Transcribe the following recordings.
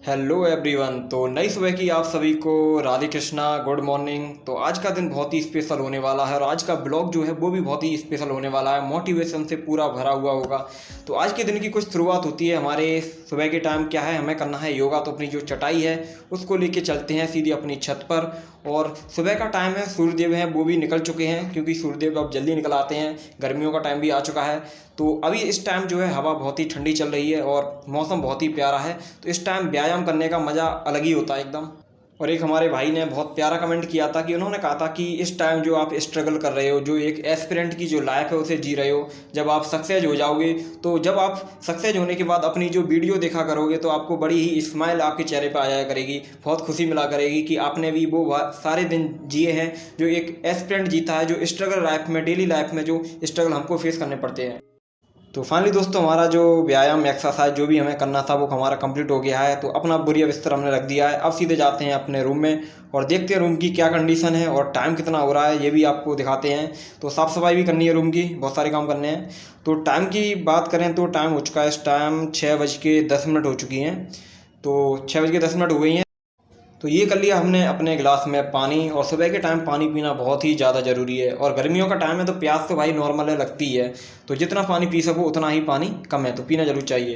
Hello everyone. तो नई सुबह की आप सभी को राधे कृष्णा, गुड मॉर्निंग। तो आज का दिन बहुत ही स्पेशल होने वाला है और आज का ब्लॉग जो है वो भी बहुत ही स्पेशल होने वाला है, मोटिवेशन से पूरा भरा हुआ होगा। तो आज के दिन की कुछ शुरुआत होती है हमारे सुबह के टाइम। क्या है, हमें करना है योगा। तो अपनी जो चटाई है उसको लेके चलते हैं सीधी अपनी छत पर। और सुबह का टाइम है, सूर्यदेव हैं वो भी निकल चुके हैं क्योंकि सूर्यदेव अब जल्दी निकल आते हैं, गर्मियों का टाइम भी आ चुका है। तो अभी इस टाइम जो है हवा बहुत ही ठंडी चल रही है और मौसम बहुत ही प्यारा है। तो इस टाइम व्यायाम करने का मज़ा अलग ही होता है एकदम। और एक हमारे भाई ने बहुत प्यारा कमेंट किया था कि उन्होंने कहा था कि इस टाइम जो आप स्ट्रगल कर रहे हो, जो एक एस्पिरेंट की जो लाइफ है उसे जी रहे हो, जब आप सक्सेस हो जाओगे, तो जब आप सक्सेस होने के बाद अपनी जो वीडियो देखा करोगे तो आपको बड़ी ही स्माइल आपके चेहरे पर आ जाया करेगी, बहुत खुशी मिला करेगी कि आपने भी वो सारे दिन जिए हैं जो एक एस्पिरेंट जीता है, जो स्ट्रगल लाइफ में, डेली लाइफ में जो स्ट्रगल हमको फेस करने पड़ते हैं। तो फाइनली दोस्तों, हमारा जो व्यायाम एक्सरसाइज जो भी हमें करना था वो हमारा कंप्लीट हो गया है। तो अपना बोरिया बिस्तर हमने रख दिया है। अब सीधे जाते हैं अपने रूम में और देखते हैं रूम की क्या कंडीशन है और टाइम कितना हो रहा है, ये भी आपको दिखाते हैं। तो साफ़ सफाई भी करनी है रूम की, बहुत सारे काम करने हैं। तो टाइम की बात करें तो टाइम हो चुका है, इस टाइम 6:10 हो चुकी हैं। तो 6:10 हो गई हैं। तो ये कर लिया हमने अपने गिलास में पानी। और सुबह के टाइम पानी पीना बहुत ही ज़्यादा ज़रूरी है और गर्मियों का टाइम है तो प्यास तो भाई नॉर्मल है, लगती है। तो जितना पानी पी सको उतना ही पानी कम है, तो पीना जरूर चाहिए।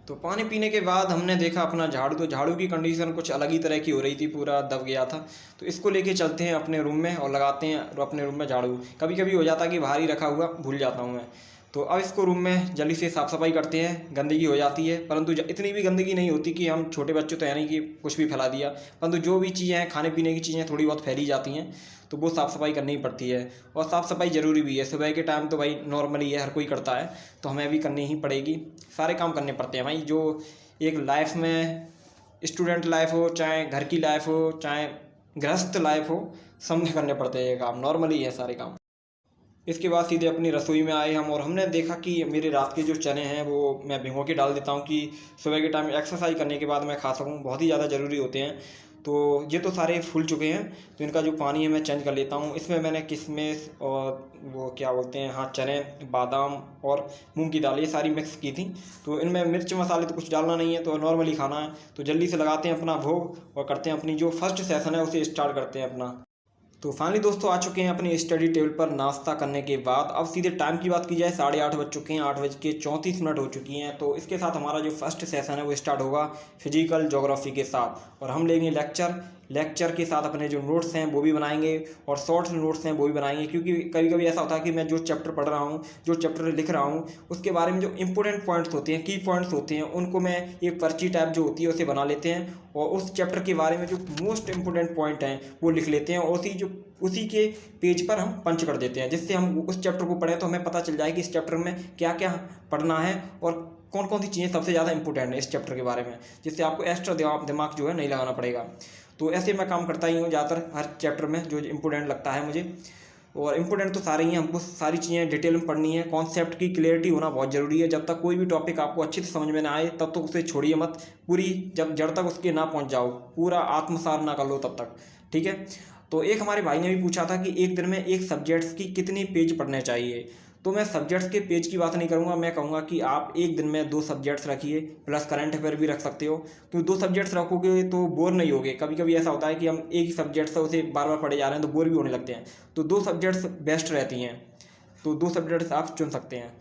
तो पानी पीने के बाद हमने देखा अपना झाड़ू। तो झाड़ू की कंडीशन कुछ अलग ही तरह की हो रही थी, पूरा दब गया था। तो इसको लेके चलते हैं अपने रूम में और लगाते हैं अपने रूम में झाड़ू। कभी कभी हो जाता है कि बाहर ही रखा हुआ भूल जाता हूँ मैं। तो अब इसको रूम में जल्दी से साफ़ सफाई करते हैं। गंदगी हो जाती है परंतु इतनी भी गंदगी नहीं होती कि हम छोटे बच्चे तो है नहीं कि कुछ भी फैला दिया, परंतु जो भी चीज़ें हैं, खाने पीने की चीज़ें थोड़ी बहुत फैली जाती हैं, तो वो साफ़ सफाई करनी ही पड़ती है। और साफ़ सफाई ज़रूरी भी है। सुबह के टाइम तो भाई नॉर्मली है, हर कोई करता है, तो हमें भी करनी ही पड़ेगी। सारे काम करने पड़ते हैं भाई। जो एक लाइफ में, स्टूडेंट लाइफ हो, चाहे घर की लाइफ हो, चाहे गृहस्थ लाइफ हो, सब में करने पड़ते हैं ये काम, नॉर्मली है सारे काम। इसके बाद सीधे अपनी रसोई में आए हम और हमने देखा कि मेरे रात के जो चने हैं वो मैं भिगो के डाल देता हूँ कि सुबह के टाइम एक्सरसाइज करने के बाद मैं खा सकूँ, बहुत ही ज़्यादा ज़रूरी होते हैं। तो ये तो सारे फूल चुके हैं, तो इनका जो पानी है मैं चेंज कर लेता हूँ। इसमें मैंने किशमिश और वो क्या बोलते हैं, हाँ, चने, बादाम और मूंग की दाल, ये सारी मिक्स की थी। तो इनमें मिर्च मसाले तो कुछ डालना नहीं है, तो नॉर्मली खाना है। तो जल्दी से लगाते हैं अपना भोग और करते हैं अपनी जो फर्स्ट सेशन है उसे स्टार्ट करते हैं अपना। तो फाइनली दोस्तों आ चुके हैं अपनी स्टडी टेबल पर नाश्ता करने के बाद। अब सीधे टाइम की बात की जाए, 8:30 बज चुके हैं, 8:34 हो चुकी हैं। तो इसके साथ हमारा जो फर्स्ट सेशन है वो स्टार्ट होगा फिजिकल ज्योग्राफी के साथ, और हम लेंगे लेक्चर के साथ अपने जो नोट्स हैं वो भी बनाएंगे और शॉर्ट्स नोट्स हैं वो भी बनाएंगे। क्योंकि कभी कभी ऐसा होता है कि मैं जो चैप्टर पढ़ रहा हूँ, जो चैप्टर लिख रहा हूँ, उसके बारे में जो इंपॉर्टेंट पॉइंट्स होते हैं, की पॉइंट्स होते हैं, उनको मैं एक पर्ची टाइप जो होती है उसे बना लेते हैं और उस चैप्टर के बारे में जो मोस्ट इंपॉर्टेंट पॉइंट हैं वो लिख लेते हैं और उसी के पेज पर हम पंच कर देते हैं, जिससे हम उस चैप्टर को पढ़ें तो हमें पता चल जाए कि इस चैप्टर में क्या क्या पढ़ना है और कौन कौन सी चीज़ें सबसे ज़्यादा इंपॉर्टेंट है इस चैप्टर के बारे में, जिससे आपको एक्स्ट्रा दिमाग जो है नहीं लगाना पड़ेगा। तो ऐसे मैं काम करता ही हूँ ज़्यादातर हर चैप्टर में जो इंपॉर्टेंट लगता है मुझे। और इम्पोर्टेंट तो सारे ही हैं, हमको सारी चीज़ें डिटेल में पढ़नी है। कॉन्सेप्ट की क्लियरिटी होना बहुत ज़रूरी है। जब तक कोई भी टॉपिक आपको अच्छे से समझ में ना आए तब तक उसे छोड़िए मत, पूरी जड़ तक उसके ना पहुंच जाओ, पूरा आत्मसात ना कर लो तब तक, ठीक है। तो एक हमारे भाई ने भी पूछा था कि एक दिन में एक सब्जेक्ट्स की कितनी पेज पढ़ने चाहिए। तो मैं सब्जेक्ट्स के पेज की बात नहीं करूँगा, मैं कहूँगा कि आप एक दिन में 2 सब्जेक्ट्स रखिए, प्लस करंट अफेयर भी रख सकते हो। तो 2 सब्जेक्ट्स रखोगे तो बोर नहीं होगे। कभी कभी ऐसा होता है कि हम एक ही सब्जेक्ट से उसे बार बार पढ़े जा रहे हैं तो बोर भी होने लगते हैं। तो 2 सब्जेक्ट्स बेस्ट रहती हैं, तो 2 सब्जेक्ट्स आप चुन सकते हैं।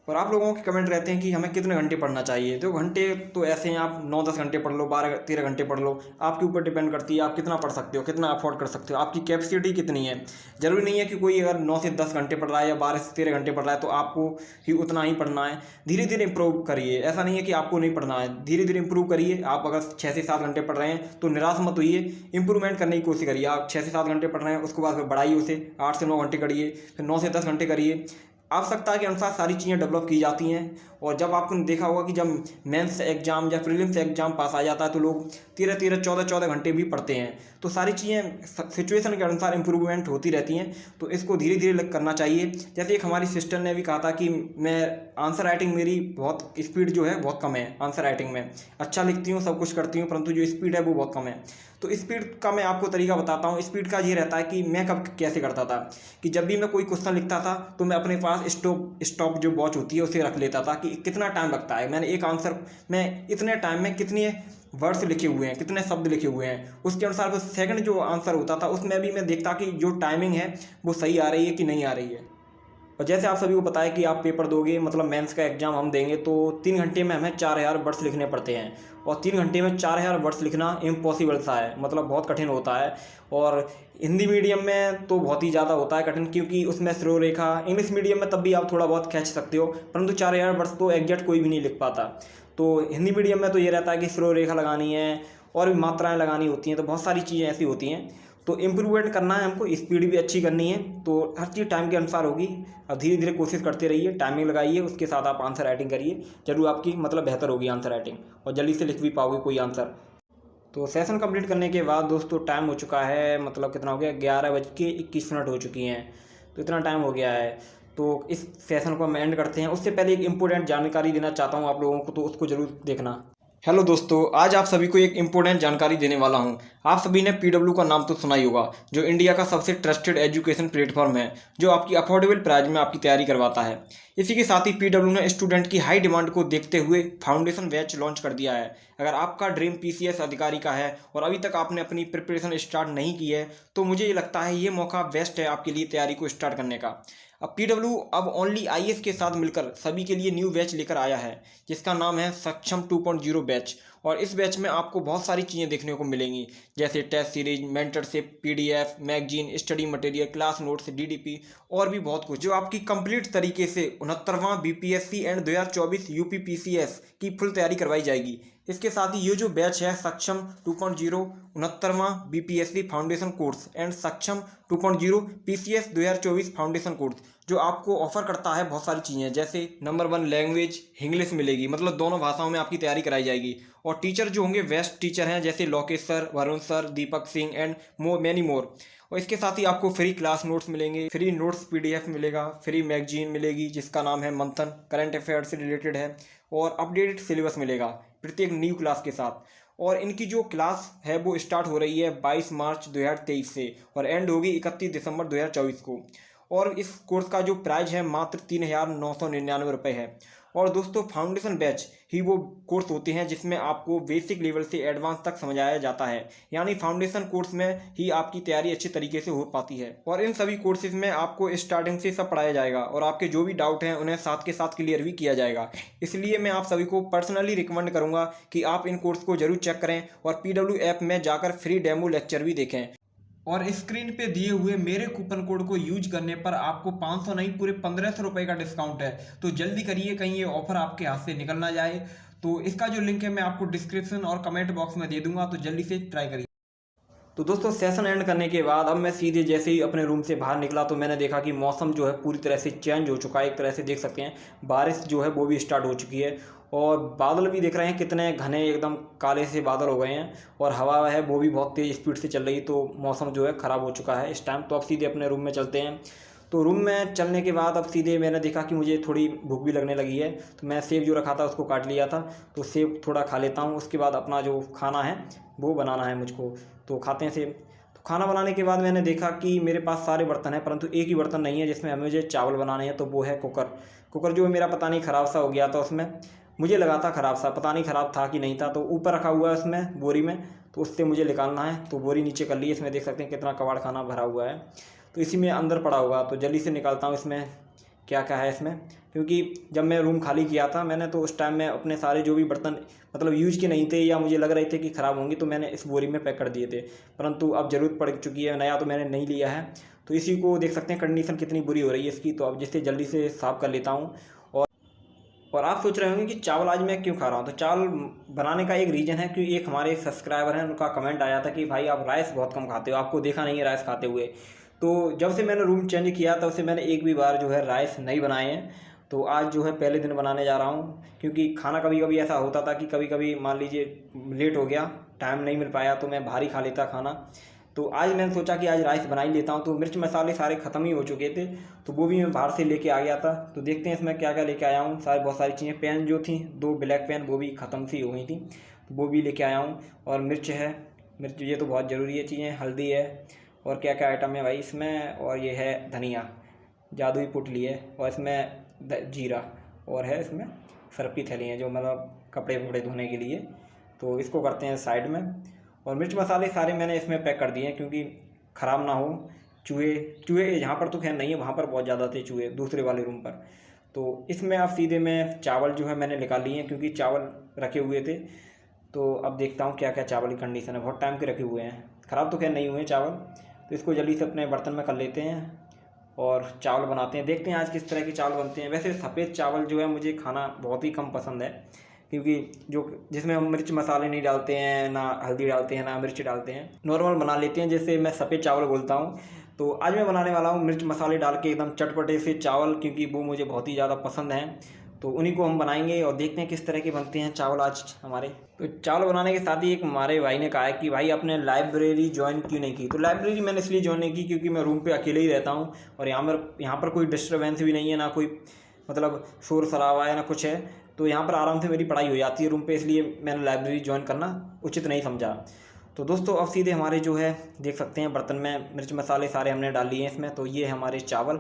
और आप लोगों के कमेंट रहते हैं कि हमें कितने घंटे पढ़ना चाहिए। तो घंटे तो ऐसे हैं, आप 9-10 घंटे पढ़ लो, 12-13 घंटे पढ़ लो, आपके ऊपर डिपेंड करती है आप कितना पढ़ सकते हो, कितना अफोर्ड कर सकते हो, आपकी कैपेसिटी कितनी है। ज़रूरी नहीं है कि कोई अगर 9 से 10 घंटे पढ़ रहा है या 12 से 13 घंटे पढ़ रहा है तो आपको ही उतना ही पढ़ना है। धीरे धीरे इंप्रूव करिए, ऐसा नहीं है कि आपको नहीं पढ़ना है, धीरे धीरे इंप्रूव करिए। आप अगर 6 से 7 घंटे पढ़ रहे हैं तो निराश मत होइए, इंप्रूवमेंट करने की कोशिश करिए। आप 6 से 7 घंटे पढ़ रहे हैं, उसके बाद फिर बढ़ाइए उसे, 8 से 9 घंटे करिए, फिर 9 से 10 घंटे करिए। आवश्यकता के अनुसार सारी चीज़ें डेवलप की जाती हैं। और जब आपने देखा होगा कि जब मेंस एग्जाम या प्रीलिम्स एग्जाम पास आ जाता है तो लोग 13-13, 14-14 घंटे भी पढ़ते हैं। तो सारी चीज़ें सिचुएशन के अनुसार इंप्रूवमेंट होती रहती हैं, तो इसको धीरे धीरे करना चाहिए। जैसे एक हमारी सिस्टर ने भी कहा था कि मैं आंसर राइटिंग, मेरी बहुत स्पीड जो है बहुत कम है आंसर राइटिंग में, अच्छा लिखती हूँ, सब कुछ करती हूँ, परंतु जो स्पीड है वो बहुत कम है। तो स्पीड का मैं आपको तरीका बताता हूँ। स्पीड का ये रहता है कि मैं कब कैसे करता था कि जब भी मैं कोई क्वेश्चन लिखता था तो मैं अपने पास स्टॉप जो वॉच होती है उसे रख लेता था कि कितना टाइम लगता है, मैंने एक आंसर मैं इतने टाइम में कितनी वर्ड्स लिखे हुए हैं, कितने शब्द लिखे हुए हैं, उसके अनुसार वो सेकंड जो आंसर होता था उसमें भी मैं देखता कि जो टाइमिंग है वो सही आ रही है कि नहीं आ रही है। और जैसे आप सभी को पता है कि आप पेपर दोगे, मतलब मेंस का एग्ज़ाम हम देंगे, तो 3 घंटे में हमें 4000 वर्ड्स लिखने पड़ते हैं। और 3 घंटे में 4000 वर्ड्स लिखना इम्पॉसिबल सा है, मतलब बहुत कठिन होता है। और हिंदी मीडियम में तो बहुत ही ज़्यादा होता है कठिन, क्योंकि उसमें स्लो रेखा, इंग्लिश मीडियम में तब भी आप थोड़ा बहुत खींच सकते हो, परंतु 4000 वर्ड्स तो एग्जैक्ट कोई भी नहीं लिख पाता। तो हिंदी मीडियम में तो ये रहता है कि स्लो रेखा लगानी है और भी मात्राएँ लगानी होती हैं, तो बहुत सारी चीज़ें ऐसी होती हैं। तो इम्प्रूवमेंट करना है हमको, स्पीड भी अच्छी करनी है, तो हर चीज़ टाइम के अनुसार होगी। अब धीरे धीरे कोशिश करते रहिए, टाइमिंग लगाइए, उसके साथ आप आंसर राइटिंग करिए, जरूर आपकी मतलब बेहतर होगी आंसर राइटिंग और जल्दी से लिख भी पाओगे कोई आंसर। तो सेशन कंप्लीट करने के बाद दोस्तों टाइम हो चुका है, मतलब कितना हो गया, 11:21 हो चुकी हैं। तो इतना टाइम हो गया है, तो इस सेशन को हम एंड करते हैं। उससे पहले एक इम्पोर्टेंट जानकारी देना चाहता हूँ आप लोगों को, तो उसको जरूर देखना। हेलो दोस्तों, आज आप सभी को एक इम्पोर्टेंट जानकारी देने वाला हूं। आप सभी ने पीडब्ल्यू का नाम तो सुना ही होगा, जो इंडिया का सबसे ट्रस्टेड एजुकेशन प्लेटफॉर्म है, जो आपकी अफोर्डेबल प्राइस में आपकी तैयारी करवाता है। इसी के साथ ही पीडब्ल्यू ने स्टूडेंट की हाई डिमांड को देखते हुए फाउंडेशन बैच लॉन्च कर दिया है। अगर आपका ड्रीम पीसीएस अधिकारी का है और अभी तक आपने अपनी प्रिपरेशन स्टार्ट नहीं की है, तो मुझे ये लगता है ये मौका बेस्ट है आपके लिए तैयारी को स्टार्ट करने का। अब पीडब्ल्यू अब ओनली आईएएस के साथ मिलकर सभी के लिए न्यू बैच लेकर आया है, जिसका नाम है सक्षम 2.0 बैच। और इस बैच में आपको बहुत सारी चीज़ें देखने को मिलेंगी, जैसे test series, mentorship, PDF, magazine, study material, class notes, DDP और भी बहुत कुछ, जो आपकी कंप्लीट तरीके से 69वां बीपीएससी एंड 2024 यूपीपीसीएस की फुल तैयारी करवाई जाएगी। इसके साथ ही ये जो बैच है सक्षम 2.0 69वां बीपीएससी फाउंडेशन कोर्स एंड सक्षम 2.0 पीसीएस 2024 फाउंडेशन कोर्स, जो आपको ऑफर करता है बहुत सारी चीज़ें, जैसे नंबर 1 लैंग्वेज इंग्लिश मिलेगी, मतलब दोनों भाषाओं में आपकी तैयारी कराई जाएगी। और टीचर जो होंगे बेस्ट टीचर हैं, जैसे Lokesh sir, Varun sir, Deepak Singh and many more. और इसके साथ ही आपको फ्री क्लास नोट्स मिलेंगे, फ्री नोट्स पीडीएफ मिलेगा, फ्री मैगजीन मिलेगी जिसका नाम है मंथन, करंट अफेयर से रिलेटेड है, और अपडेटेड सिलेबस मिलेगा प्रत्येक न्यू क्लास के साथ। और इनकी जो क्लास है वो स्टार्ट हो रही है 22 मार्च 2023 से और एंड होगी 31 दिसंबर 2024 को। और इस कोर्स का जो प्राइस है मात्र 3,999 रुपये है। और दोस्तों फाउंडेशन बैच ही वो कोर्स होते हैं जिसमें आपको बेसिक लेवल से एडवांस तक समझाया जाता है, यानी फाउंडेशन कोर्स में ही आपकी तैयारी अच्छी तरीके से हो पाती है। और इन सभी कोर्सेज में आपको स्टार्टिंग से सब पढ़ाया जाएगा और आपके जो भी डाउट हैं उन्हें साथ के साथ क्लियर भी किया जाएगा। इसलिए मैं आप सभी को पर्सनली रिकमेंड करूंगा कि आप इन कोर्स को जरूर चेक करें और पीडब्ल्यू ऐप में जाकर फ्री डेमो लेक्चर भी देखें। और स्क्रीन पे दिए हुए मेरे कूपन कोड को यूज करने पर आपको 500 नहीं पूरे 1500 रुपये का डिस्काउंट है। तो जल्दी करिए, कहीं ये ऑफर आपके हाथ से निकल ना जाए। तो इसका जो लिंक है मैं आपको डिस्क्रिप्शन और कमेंट बॉक्स में दे दूंगा, तो जल्दी से ट्राई करिए। तो दोस्तों सेशन एंड करने के बाद अब मैं सीधे जैसे ही अपने रूम से बाहर निकला तो मैंने देखा कि मौसम जो है पूरी तरह से चेंज हो चुका है। एक तरह से देख सकते हैं बारिश जो है वो भी स्टार्ट हो चुकी है और बादल भी देख रहे हैं कितने घने एकदम काले से बादल हो गए हैं और हवा है वो भी बहुत तेज़ स्पीड से चल रही है। तो मौसम जो है ख़राब हो चुका है इस टाइम। तो अब सीधे अपने रूम में चलते हैं। तो रूम में चलने के बाद अब सीधे मैंने देखा कि मुझे थोड़ी भूख भी लगने लगी है, तो मैं सेब जो रखा था उसको काट लिया था, तो सेब थोड़ा खा लेता हूँ। उसके बाद अपना जो खाना है वो बनाना है मुझको, तो खाते हैं सेब। तो खाना बनाने के बाद मैंने देखा कि मेरे पास सारे बर्तन हैं परंतु एक ही बर्तन नहीं है जिसमें हमें मुझे चावल बनाने हैं, तो वो है कुकर। कुकर जो है मेरा पता नहीं ख़राब सा हो गया था, उसमें मुझे लगा था ख़राब सा, पता नहीं ख़राब था कि नहीं था। तो ऊपर रखा हुआ है उसमें बोरी में, तो उससे मुझे निकालना है। तो बोरी नीचे कर ली है, इसमें देख सकते हैं कितना कबाड़ खाना भरा हुआ है, तो इसी में अंदर पड़ा हुआ। तो जल्दी से निकालता हूँ इसमें क्या क्या है इसमें, क्योंकि जब मैं रूम खाली किया था मैंने तो उस टाइम में अपने सारे जो भी बर्तन मतलब यूज के नहीं थे या मुझे लग रहे थे कि ख़राब होंगे तो मैंने इस बोरी में पैक कर दिए थे, परंतु अब ज़रूरत पड़ चुकी है, नया तो मैंने नहीं लिया है। तो इसी को देख सकते हैं कंडीशन कितनी बुरी हो रही है इसकी, तो अब जिससे जल्दी से साफ़ कर लेता हूँ। और आप सोच रहे होंगे कि चावल आज मैं क्यों खा रहा हूँ, तो चावल बनाने का एक रीज़न है कि एक हमारे सब्सक्राइबर हैं उनका कमेंट आया था कि भाई आप राइस बहुत कम खाते हो, आपको देखा नहीं है राइस खाते हुए। तो जब से मैंने रूम चेंज किया तब से मैंने एक भी बार जो है राइस नहीं बनाए हैं। तो आज जो है पहले दिन बनाने जा रहा हूँ, क्योंकि खाना कभी कभी ऐसा होता था कि कभी कभी मान लीजिए लेट हो गया, टाइम नहीं मिल पाया तो मैं भारी खा लेता खाना। तो आज मैंने सोचा कि आज राइस बना ही लेता हूँ। तो मिर्च मसाले सारे ख़त्म ही हो चुके थे, तो वो भी मैं बाहर से लेके आ गया था। तो देखते हैं इसमें क्या क्या लेके आया हूँ, बहुत सारी चीज़ें। पेन जो थी 2 ब्लैक पेन वो भी ख़त्म सी हो गई थी, तो वो भी लेके आया हूँ। और मिर्च है, मिर्च ये तो बहुत ज़रूरी है चीज़ें, हल्दी है, और क्या क्या आइटम है भाई इसमें, और ये है धनिया, जादुई पुटली है, और इसमें जीरा, और है इसमें सर्फ की थैली है जो मतलब कपड़े वपड़े धोने के लिए। तो इसको करते हैं साइड में। और मिर्च मसाले सारे मैंने इसमें पैक कर दिए हैं क्योंकि ख़राब ना हो। चूहे यहाँ पर तो खैर नहीं है, वहाँ पर बहुत ज़्यादा थे चूहे दूसरे वाले रूम पर। तो इसमें अब सीधे मैं चावल जो है मैंने निकाल लिए हैं क्योंकि चावल रखे हुए थे। तो अब देखता हूँ क्या क्या चावल की कंडीशन है। बहुत टाइम के रखे हुए हैं, ख़राब तो खैर नहीं हुए चावल। तो इसको जल्दी से अपने बर्तन में कर लेते हैं और चावल बनाते हैं। देखते हैं आज किस तरह के चावल बनते हैं। वैसे सफ़ेद चावल जो है मुझे खाना बहुत ही कम पसंद है क्योंकि जिसमें हम मिर्च मसाले नहीं डालते हैं, ना हल्दी डालते हैं, ना मिर्च डालते हैं, नॉर्मल बना लेते हैं, जैसे मैं सफ़ेद चावल बोलता हूँ। तो आज मैं बनाने वाला हूँ मिर्च मसाले डाल के एकदम चटपटे से चावल, क्योंकि वो मुझे बहुत ही ज़्यादा पसंद हैं। तो उन्हीं को हम बनाएंगे और देखते हैं किस तरह के बनते हैं चावल आज हमारे। तो चावल बनाने के साथ ही एक हमारे भाई ने कहा है कि भाई आपने लाइब्रेरी ज्वाइन क्यों नहीं की। तो लाइब्रेरी मैंने इसलिए ज्वाइन नहीं की क्योंकि मैं रूम पे अकेले ही रहता हूँ और यहाँ पर कोई डिस्टर्बेंस भी नहीं है, ना कोई मतलब शोर शराबा है, ना कुछ है। तो यहाँ पर आराम से मेरी पढ़ाई हो जाती है रूम पे, इसलिए मैंने लाइब्रेरी ज्वाइन करना उचित नहीं समझा। तो दोस्तों अब सीधे हमारे जो है देख सकते हैं बर्तन में मिर्च मसाले सारे हमने डाल लिए हैं इसमें। तो ये हमारे चावल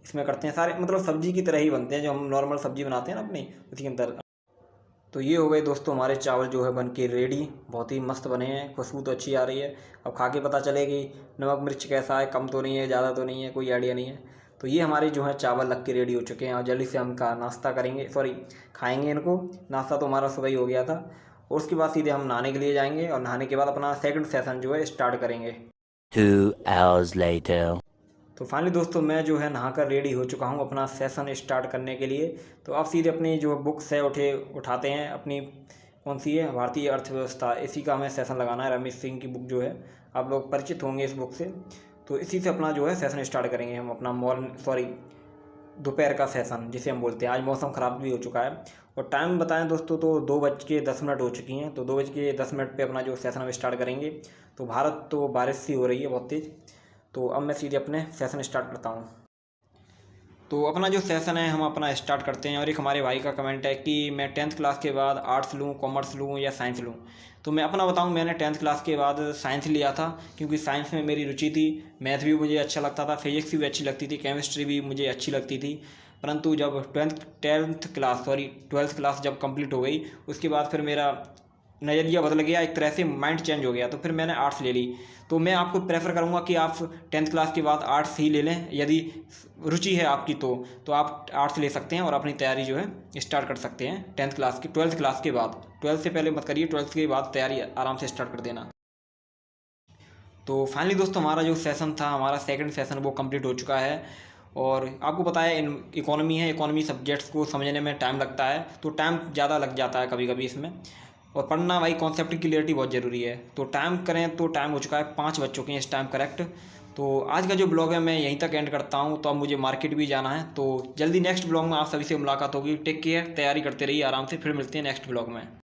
इसमें करते हैं सारे, मतलब सब्जी की तरह ही बनते हैं जो हम नॉर्मल सब्जी बनाते हैं ना अपनी, उसी के अंदर। तो ये हो गए दोस्तों हमारे चावल जो है बन के रेडी। बहुत ही मस्त बने हैं, खुशबू तो अच्छी आ रही है। अब खा के पता चलेगी नमक मिर्च कैसा है, कम तो नहीं है, ज़्यादा तो नहीं है, कोई आइडिया नहीं है। तो ये हमारे जो है चावल लग के रेडी हो चुके हैं और जल्दी से हम का नाश्ता करेंगे, सॉरी खाएंगे इनको। नाश्ता तो हमारा सुबह ही हो गया था और उसके बाद सीधे हम नहाने के लिए जाएंगे और नहाने के बाद अपना सेकंड सेशन जो है स्टार्ट करेंगे। 2 hours later. तो फाइनली दोस्तों मैं जो है नहाकर रेडी हो चुका हूँ अपना सेशन स्टार्ट करने के लिए। तो आप सीधे अपनी जो बुक्स है उठाते हैं अपनी, कौन सी है, भारतीय अर्थव्यवस्था, इसी का हमें सेशन लगाना है। रमेश सिंह की बुक जो है, आप लोग परिचित होंगे इस बुक से। तो इसी से अपना जो है सेशन स्टार्ट करेंगे हम अपना दोपहर का सेशन जिसे हम बोलते हैं। आज मौसम ख़राब भी हो चुका है और टाइम बताएं दोस्तों तो 2:10 हो चुकी हैं। तो 2:10 पे अपना जो सेशन हम स्टार्ट करेंगे। तो भारत तो बारिश सी हो रही है बहुत तेज़। तो अब मैं सीधे अपने सेशन स्टार्ट करता हूँ। तो अपना जो सेशन है हम अपना स्टार्ट करते हैं। और एक हमारे भाई का कमेंट है कि मैं 10th क्लास के बाद आर्ट्स लूँ, कॉमर्स लूँ या साइंस लूँ। तो मैं अपना बताऊँ, मैंने 10th क्लास के बाद साइंस लिया था क्योंकि साइंस में मेरी रुचि थी। मैथ भी मुझे अच्छा लगता था, फिजिक्स भी अच्छी लगती थी, केमिस्ट्री भी मुझे अच्छी लगती थी। परंतु जब 12th क्लास जब कंप्लीट हो गई, उसके बाद फिर मेरा नज़रिया बदल गया, एक तरह से माइंड चेंज हो गया। तो फिर मैंने आर्ट्स ले ली। तो मैं आपको प्रेफर करूँगा कि आप 10th क्लास के बाद आर्ट्स ही ले लें। यदि रुचि है आपकी तो आप आर्ट्स ले सकते हैं और अपनी तैयारी जो है स्टार्ट कर सकते हैं 12th क्लास के बाद। 12th से पहले मत करिए, 12th के बाद तैयारी आराम से स्टार्ट कर देना। तो फाइनली दोस्तों हमारा जो सेशन था, हमारा सेकंड सेशन, वो कंप्लीट हो चुका है। और आपको पता है इकोनॉमी है, इकोनॉमी सब्जेक्ट्स को समझने में टाइम लगता है, तो टाइम ज़्यादा लग जाता है कभी कभी इसमें। और पढ़ना भाई, कॉन्सेप्ट की क्लियरिटी बहुत ज़रूरी है। तो टाइम करें तो टाइम हो चुका है, 5 बज चुके हैं इस टाइम करेक्ट। तो आज का जो ब्लॉग है मैं यहीं तक एंड करता हूँ। तो अब मुझे मार्केट भी जाना है। तो जल्दी नेक्स्ट ब्लॉग में आप सभी से मुलाकात होगी। टेक केयर, तैयारी करते रहिए आराम से, फिर मिलते हैं नेक्स्ट ब्लॉग में।